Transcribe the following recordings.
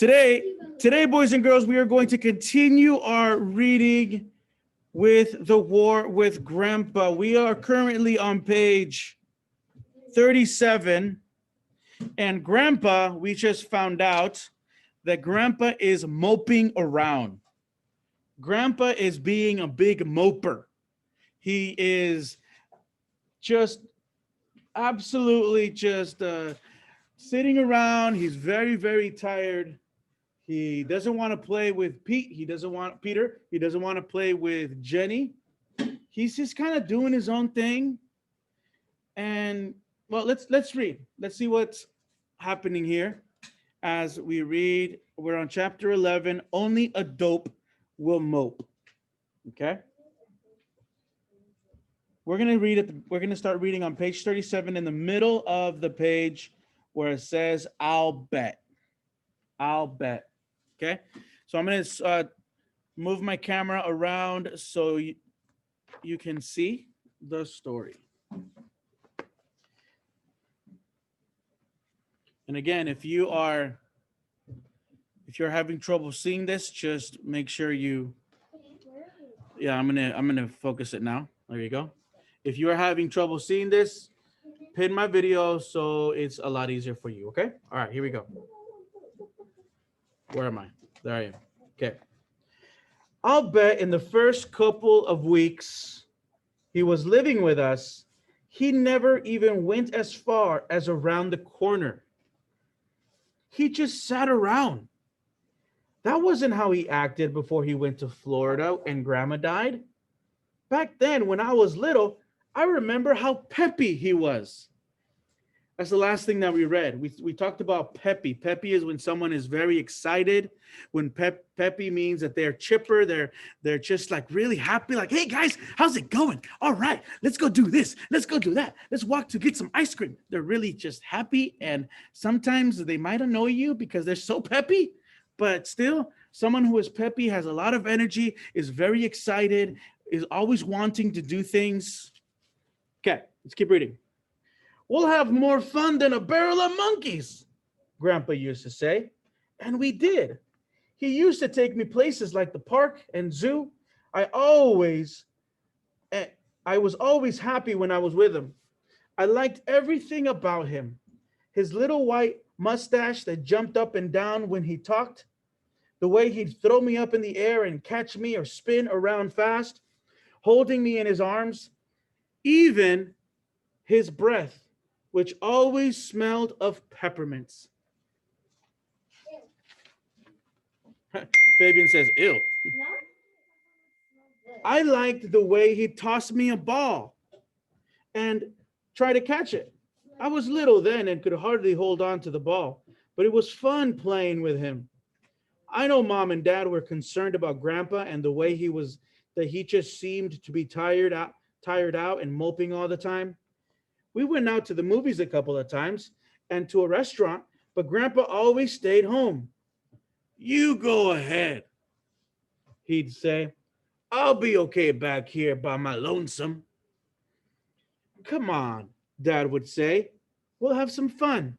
Today, boys and girls, we are going to continue our reading with The War with Grandpa. We are currently on page 37, and Grandpa, we just found out that Grandpa is moping around. Grandpa is being a big moper. He is just absolutely just sitting around. He's very, very tired. He doesn't want to play with Peter. He doesn't want to play with Jenny. He's just kind of doing his own thing. And well, let's read. Let's see what's happening here as we read. We're on chapter 11. Only a dope will mope. Okay. We're gonna read it. We're gonna start reading on page 37 in the middle of the page where it says, "I'll bet." I'll bet. Okay, so I'm gonna move my camera around so you can see the story. And again, if you're having trouble seeing this, just make sure you. Yeah, I'm gonna focus it now. There you go. If you are having trouble seeing this, pin my video so it's a lot easier for you. Okay. All right. Here we go. Where am I? There I am. Okay. I'll bet in the first couple of weeks he was living with us, he never even went as far as around the corner. He just sat around. That wasn't how he acted before he went to Florida and Grandma died. Back then, when I was little, I remember how peppy he was. That's the last thing that we read. We talked about peppy. Peppy is when someone is very excited. When peppy means that they're chipper, they're just like really happy. Like, hey guys, how's it going? All right, let's go do this. Let's go do that. Let's walk to get some ice cream. They're really just happy, and sometimes they might annoy you because they're so peppy. But still, someone who is peppy has a lot of energy, is very excited, is always wanting to do things. Okay, let's keep reading. We'll have more fun than a barrel of monkeys, Grandpa used to say. And we did. He used to take me places like the park and zoo. I was always happy when I was with him. I liked everything about him. His little white mustache that jumped up and down when he talked, the way he'd throw me up in the air and catch me or spin around fast, holding me in his arms, even his breath, which always smelled of peppermints. Fabian says, ew. I liked the way he tossed me a ball and tried to catch it. I was little then and could hardly hold on to the ball, but it was fun playing with him. I know Mom and Dad were concerned about Grandpa and the way he just seemed to be tired out and moping all the time. We went out to the movies a couple of times and to a restaurant, but Grandpa always stayed home. You go ahead, he'd say. I'll be okay back here by my lonesome. Come on, Dad would say. We'll have some fun.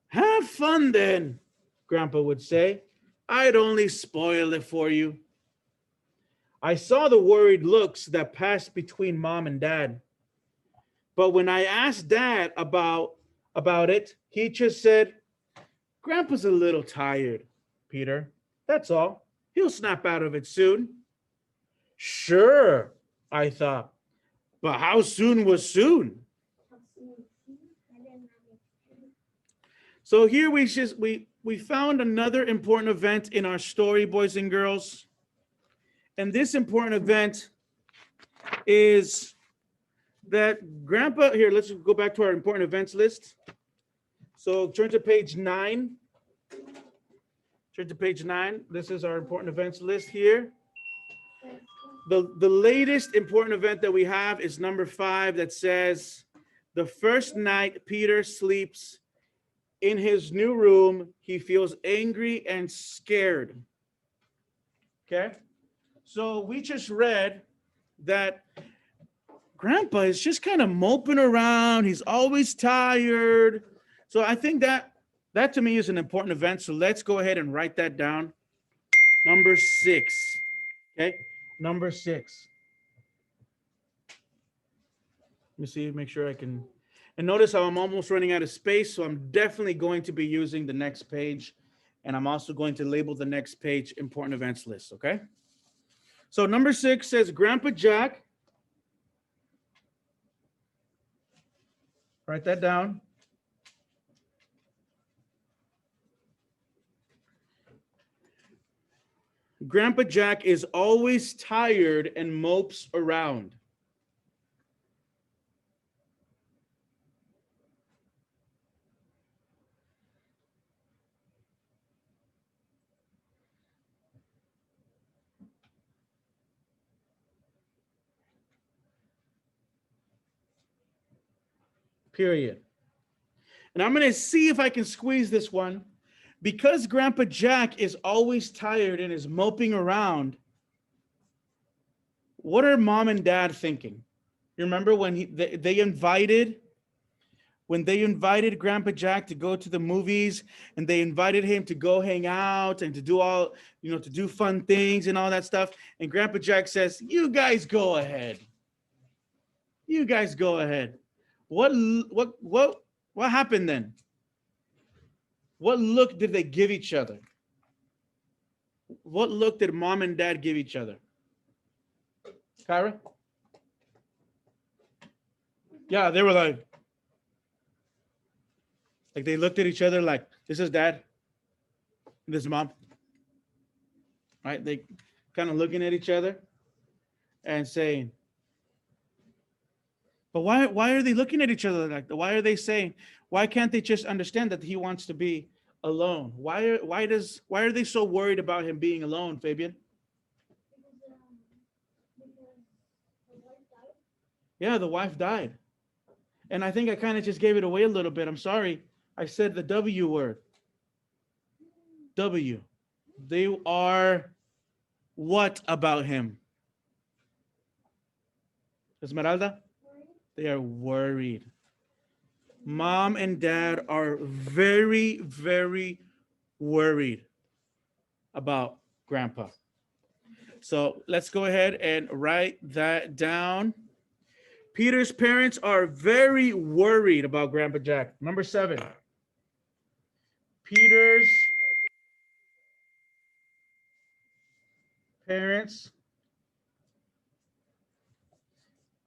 Have fun then, Grandpa would say. I'd only spoil it for you. I saw the worried looks that passed between Mom and Dad. But when I asked Dad about it, he just said, Grandpa's a little tired, Peter. That's all. He'll snap out of it soon. Sure, I thought. But how soon was soon? So here we found another important event in our story, boys and girls. And this important event is that Grandpa, here, let's go back to our important events list. So turn to page 9. Turn to page 9. This is our important events list here. The latest important event that we have is number 5 that says, the first night Peter sleeps in his new room, he feels angry and scared. Okay? So we just read that Grandpa is just kind of moping around. He's always tired. So I think that That to me is an important event. So let's go ahead and write that down. Number 6. Okay. Number 6. Let me see, make sure I can. And notice how I'm almost running out of space. So I'm definitely going to be using the next page. And I'm also going to label the next page important events list. Okay. So number 6 says Grandpa Jack. Write that down. Grandpa Jack is always tired and mopes around. Period. And I'm going to see if I can squeeze this one. Because Grandpa Jack is always tired and is moping around, what are mom and dad thinking? You remember when they invited Grandpa Jack to go to the movies, and they invited him to go hang out and to do all, to do fun things and all that stuff. And Grandpa Jack says, "You guys go ahead. You guys go ahead." What happened then? What look did they give each other? What look did mom and dad give each other? Kyra? Yeah, they were like they looked at each other like, this is dad, this is mom. Right? They kind of looking at each other and saying, but why are they looking at each other like that? Why are they saying, why can't they just understand that he wants to be alone? Why are they so worried about him being alone, Fabian? Yeah, the wife died. And I think I kind of just gave it away a little bit. I'm sorry. I said the W word. W. They are what about him? Esmeralda? They are worried. Mom and dad are very, very worried about Grandpa. So let's go ahead and write that down. Peter's parents are very worried about Grandpa Jack. Number 7. Peter's parents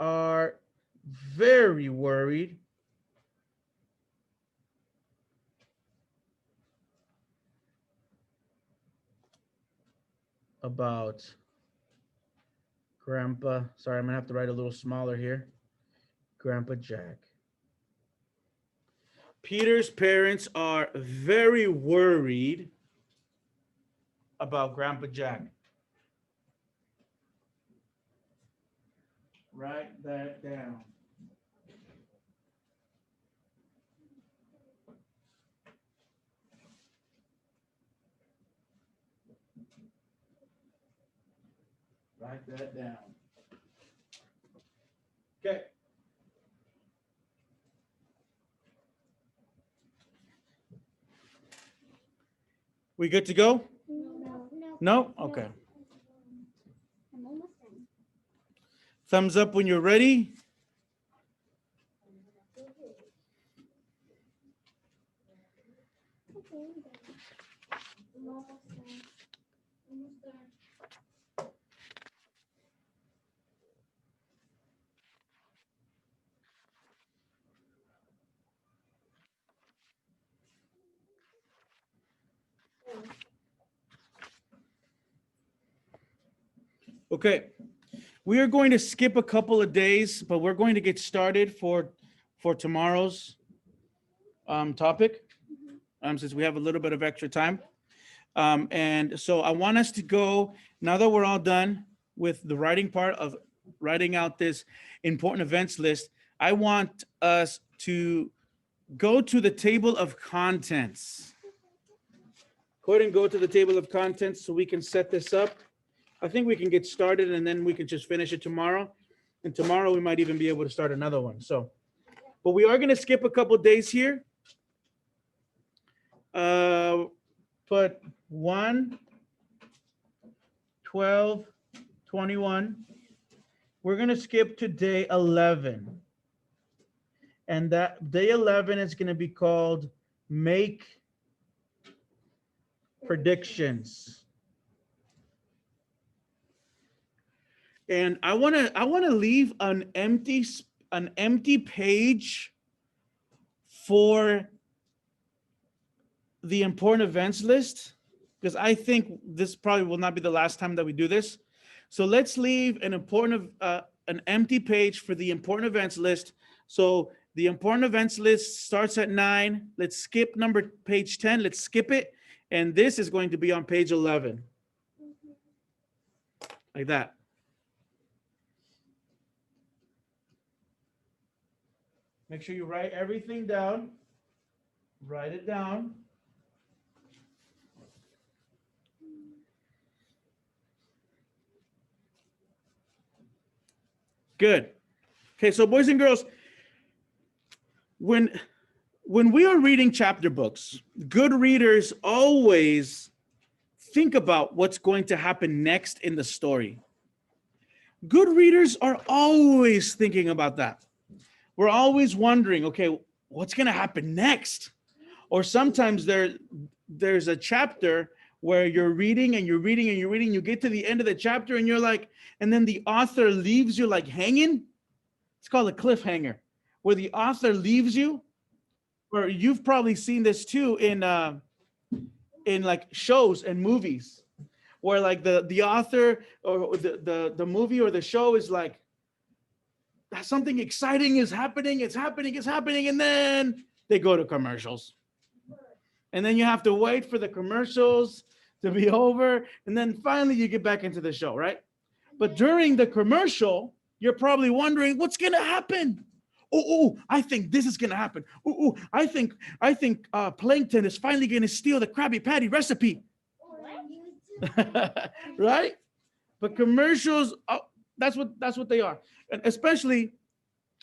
are very worried about Grandpa. Sorry, I'm gonna have to write a little smaller here. Grandpa Jack. Peter's parents are very worried about Grandpa Jack. Write that down. Write that down. Okay. We good to go? No? Okay. Thumbs up when you're ready. Okay, we are going to skip a couple of days, but we're going to get started for tomorrow's topic, since we have a little bit of extra time. And so I want us to go, now that we're all done with the writing part of writing out this important events list, I want us to go to the table of contents. Go ahead and go to the table of contents so we can set this up. I think we can get started and then we can just finish it tomorrow. And tomorrow we might even be able to start another one. So, but we are going to skip a couple days here. Put 1, 12, 21. We're going to skip to day 11. And that day 11 is going to be called Make Predictions. And I want to leave an empty page for the important events list, because I think this probably will not be the last time that we do this. So let's leave an empty page for the important events list. So the important events list starts at 9. Let's skip page 10. Let's skip it. And this is going to be on page 11. Like that. Make sure you write everything down. Write it down. Good. Okay, so boys and girls, when we are reading chapter books, good readers always think about what's going to happen next in the story. Good readers are always thinking about that. We're always wondering, okay, what's going to happen next? Or sometimes there's a chapter where you're reading and you're reading and you're reading, you get to the end of the chapter and you're like, and then the author leaves you like hanging. It's called a cliffhanger, where the author leaves you. Or you've probably seen this too in like shows and movies, where like the author or the movie or the show is like, something exciting is happening, it's happening, and then they go to commercials. And then you have to wait for the commercials to be over, and then finally you get back into the show, right? But during the commercial, you're probably wondering what's gonna happen. Oh, I think this is gonna happen. Oh, I think Plankton is finally gonna steal the Krabby Patty recipe. Right? But commercials, that's what they are. And especially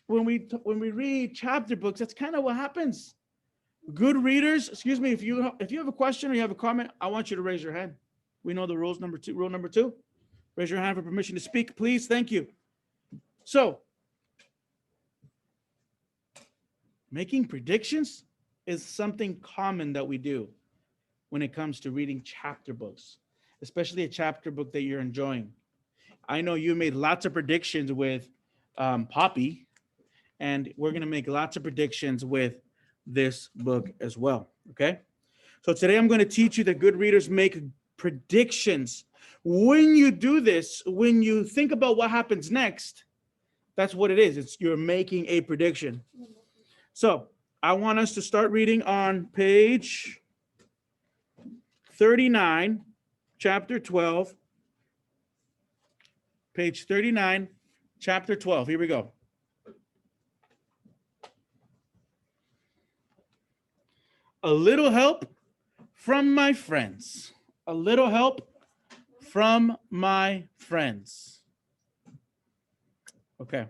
when we read chapter books, that's kind of what happens. Good readers, excuse me, if you have a question or you have a comment, I want you to raise your hand. We know the rules. Rule number 2. Raise your hand for permission to speak, please. Thank you. So, making predictions is something common that we do when it comes to reading chapter books, especially a chapter book that you're enjoying. I know you made lots of predictions with Poppy, and we're going to make lots of predictions with this book as well. Okay. So today I'm going to teach you that good readers make predictions. When you do this, when you think about what happens next, that's what it is. You're making a prediction. So I want us to start reading on page 39, chapter 12. Page 39, chapter 12. Here we go. A little help from my friends. A little help from my friends. Okay.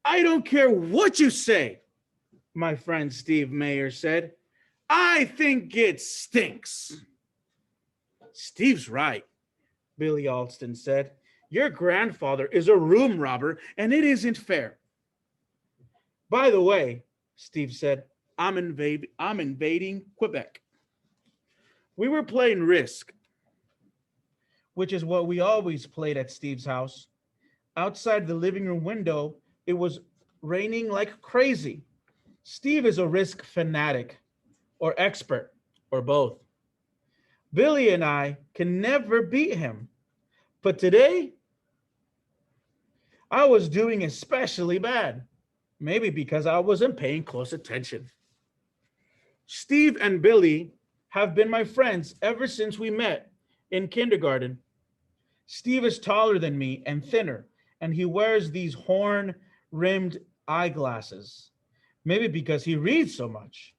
I don't care what you say, my friend Steve Mayer said. I think it stinks. Steve's right, Billy Alston said. Your grandfather is a room robber, and it isn't fair. By the way, Steve said, I'm invading Quebec. We were playing Risk, which is what we always played at Steve's house. Outside the living room window, it was raining like crazy. Steve is a Risk fanatic, or expert, or both. Billy and I can never beat him. But today, I was doing especially bad. Maybe because I wasn't paying close attention. Steve and Billy have been my friends ever since we met in kindergarten. Steve is taller than me and thinner, and he wears these horn-rimmed eyeglasses. Maybe because he reads so much.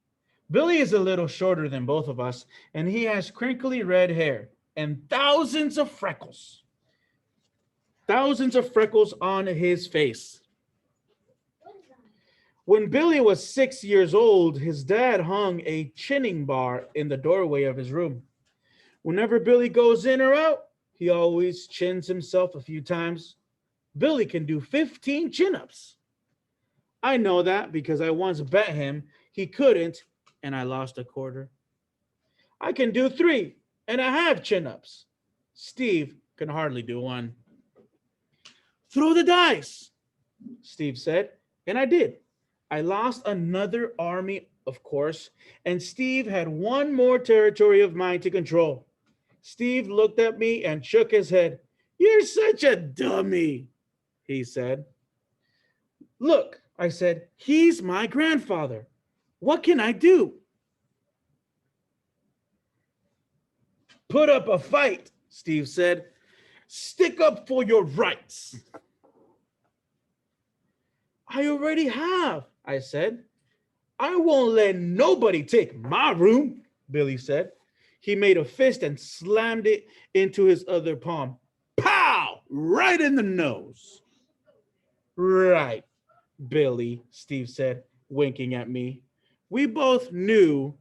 Billy is a little shorter than both of us, and he has crinkly red hair and thousands of freckles. Thousands of freckles on his face. When Billy was 6 years old, his dad hung a chinning bar in the doorway of his room. Whenever Billy goes in or out, he always chins himself a few times. Billy can do 15 chin ups. I know that because I once bet him he couldn't, and I lost a quarter. I can do three, and I have chin ups. Steve can hardly do one. Throw the dice, Steve said, and I did. I lost another army, of course, and Steve had one more territory of mine to control. Steve looked at me and shook his head. You're such a dummy, he said. Look, I said, he's my grandfather. What can I do? Put up a fight, Steve said. Stick up for your rights. I already have, I said. I won't let nobody take my room, Billy said. He made a fist and slammed it into his other palm. Pow! Right in the nose. Right, Billy, Steve said, winking at me. We both knew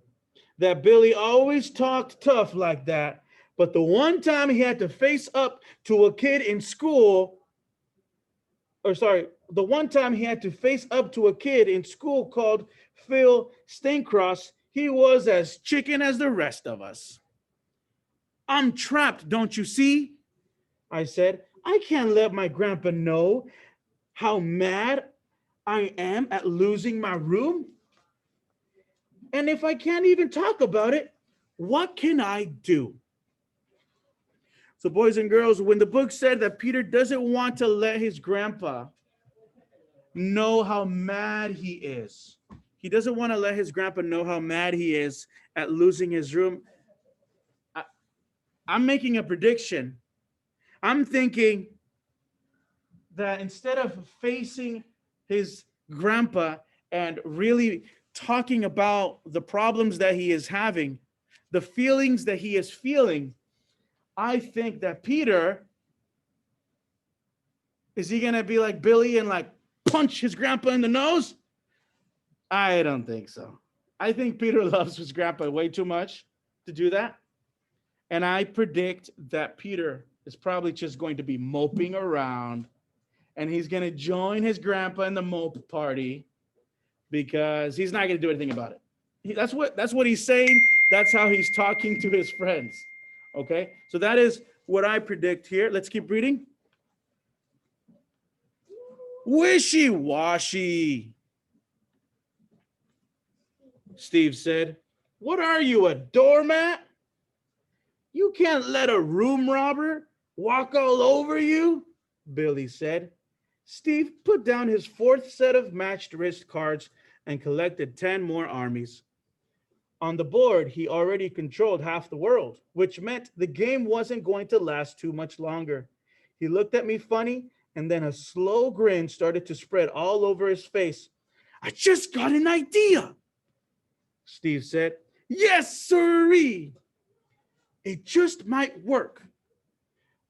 that Billy always talked tough like that, but the one time he had to face up to a kid in school, the one time he had to face up to a kid in school called Phil Staincross, he was as chicken as the rest of us. I'm trapped, don't you see? I said. I can't let my grandpa know how mad I am at losing my room. And if I can't even talk about it, what can I do? So, boys and girls, when the book said that Peter doesn't want to let his grandpa know how mad he is, he doesn't want to let his grandpa know how mad he is at losing his room. I'm making a prediction. I'm thinking that instead of facing his grandpa and really talking about the problems that he is having, the feelings that he is feeling, I think that Peter, is he going to be like Billy and like punch his grandpa in the nose? I don't think so. I think Peter loves his grandpa way too much to do that. And I predict that Peter is probably just going to be moping around and he's going to join his grandpa in the mope party because he's not going to do anything about it. That's what he's saying. That's how he's talking to his friends. Okay, so that is what I predict here. Let's keep reading. Wishy-washy, Steve said. What are you, a doormat? You can't let a room robber walk all over you, Billy said. Steve put down his fourth set of matched wrist cards and collected 10 more armies. On the board, he already controlled half the world, which meant the game wasn't going to last too much longer. He looked at me funny, and then a slow grin started to spread all over his face. I just got an idea, Steve said. Yes, sirree. It just might work.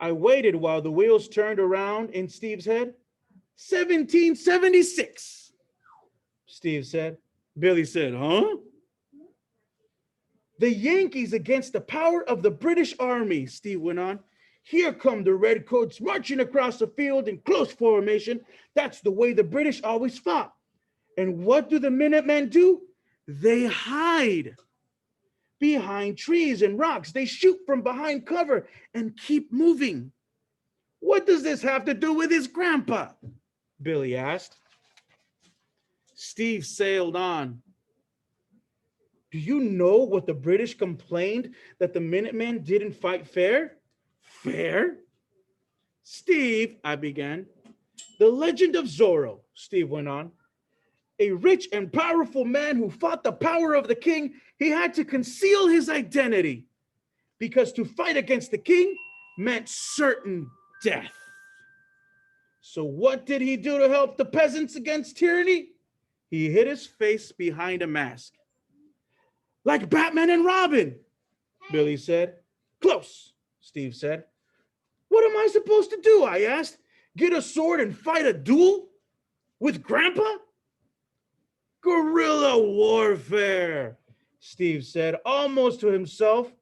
I waited while the wheels turned around in Steve's head. 1776, Steve said. Billy said, huh? The Yankees against the power of the British Army, Steve went on. Here come the Redcoats marching across the field in close formation. That's the way the British always fought. And what do the Minutemen do? They hide behind trees and rocks. They shoot from behind cover and keep moving. What does this have to do with his grandpa? Billy asked. Steve sailed on. Do you know what the British complained that the Minutemen didn't fight fair? Fair? Steve, I began. The legend of Zorro, Steve went on. A rich and powerful man who fought the power of the king, he had to conceal his identity because to fight against the king meant certain death. So what did he do to help the peasants against tyranny? He hid his face behind a mask. Like Batman and Robin, Billy said. Close, Steve said. What am I supposed to do? I asked. Get a sword and fight a duel with Grandpa? Guerrilla warfare, Steve said, almost to himself.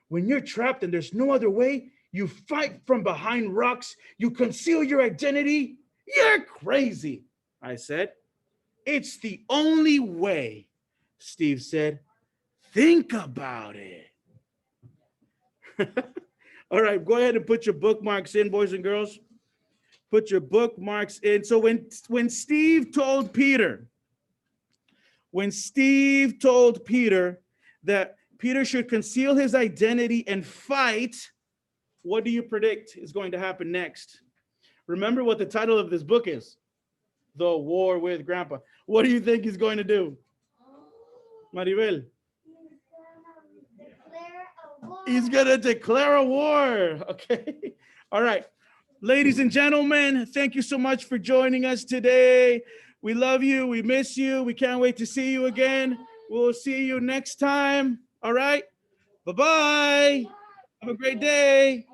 When you're trapped and there's no other way, you fight from behind rocks, you conceal your identity. You're crazy, I said. It's the only way, Steve said. Think about it. All right, go ahead and put your bookmarks in, boys and girls. Put your bookmarks in. So when Steve told Peter, that Peter should conceal his identity and fight, what do you predict is going to happen next? Remember what the title of this book is, The War with Grandpa. What do you think he's going to do, Maribel? He's going to declare a war. Okay. All right. Ladies and gentlemen, thank you so much for joining us today. We love you. We miss you. We can't wait to see you again. We'll see you next time. All right. Bye-bye. Have a great day.